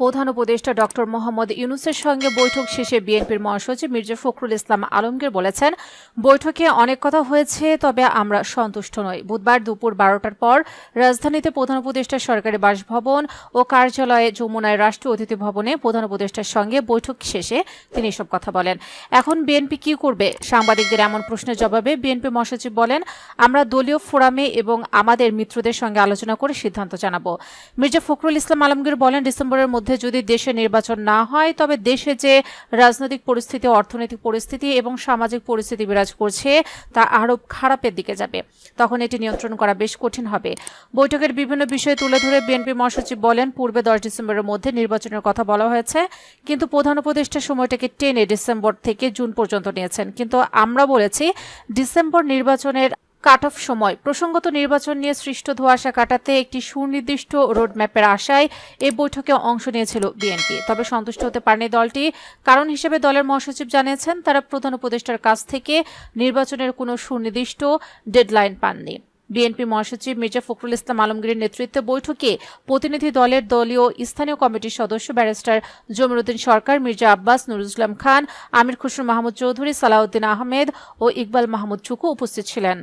প্রধান উপদেষ্টা ডক্টর মোহাম্মদ ইউনূসের সঙ্গে বৈঠক শেষে বিএনপির মহাসচিব মির্জা ফখরুল ইসলাম আলমগীর বলেছেন, বৈঠকে অনেক কথা হয়েছে, তবে আমরা সন্তুষ্ট নই। বুধবার দুপুর 12টার পর রাজধানীতে প্রধান উপদেষ্টার সরকারি বাসভবন ও কার্যালয়ে যমুনায় রাষ্ট্রীয় অতিথি ভবনে প্রধান উপদেষ্টার সঙ্গে বৈঠক শেষে তিনি এসব কথা বলেন। এখন বিএনপি কি করবে? সাংবাদিকদের এমন প্রশ্নের জবাবে বিএনপি মহাসচিব বলেন, আমরা দলীয় ফোরামে এবং আমাদের মিত্রদের সঙ্গে আলোচনা করে সিদ্ধান্ত জানাবো। মির্জা ফখরুল ইসলাম আলমগীর বলেন, ডিসেম্বরের মধ্যে যদি দেশে নির্বাচন না হয় তবে দেশে যে রাজনৈতিক পরিস্থিতি, অর্থনৈতিক পরিস্থিতি এবং সামাজিক পরিস্থিতি বিরাজ করছে তা আরো খারাপের দিকে যাবে। তখন এটি নিয়ন্ত্রণ করা বেশ কঠিন হবে। বৈঠকের বিভিন্ন বিষয় তুলে ধরে বিএনপি মহাসচিব বলেন, পূর্বে 10 ডিসেম্বরের মধ্যে নির্বাচনের কথা বলা হয়েছে, কিন্তু প্রধান উপদেষ্টা সময়টাকে টেনে ডিসেম্বর থেকে জুন পর্যন্ত নিয়েছেন। কিন্তু আমরা বলেছি ডিসেম্বর নির্বাচনের কাট অফ সময়। প্রসঙ্গত, নির্বাচন নিয়ে সৃষ্ট ধোঁয়াশা কাটাতে একটি সুনির্দিষ্ট রোডম্যাপের আশায় এই বৈঠকে অংশ নিয়েছিল বিএনপি। তবে সন্তুষ্ট হতে পারেনি দলটি। কারণ হিসেবে দলের মহাসচিব জানিয়েছেন, তারা প্রধান উপদেষ্টার কাছ থেকে নির্বাচনের কোনো সুনির্দিষ্ট ডেডলাইন পাননি। বিএনপি মহাসচিব মির্জা ফখরুল ইসলাম আলমগীরের নেতৃত্বে বৈঠকে প্রতিনিধি দলের দলীয় স্থানীয় কমিটির সদস্য ব্যারিস্টার জমির উদ্দিন সরকার, মির্জা আব্বাস, নুরুল ইসলাম খান, আমির খসরু মাহমুদ চৌধুরী, সালাউদ্দিন আহমেদ ও ইকবাল মাহমুদ চুকু উপস্থিত ছিলেন।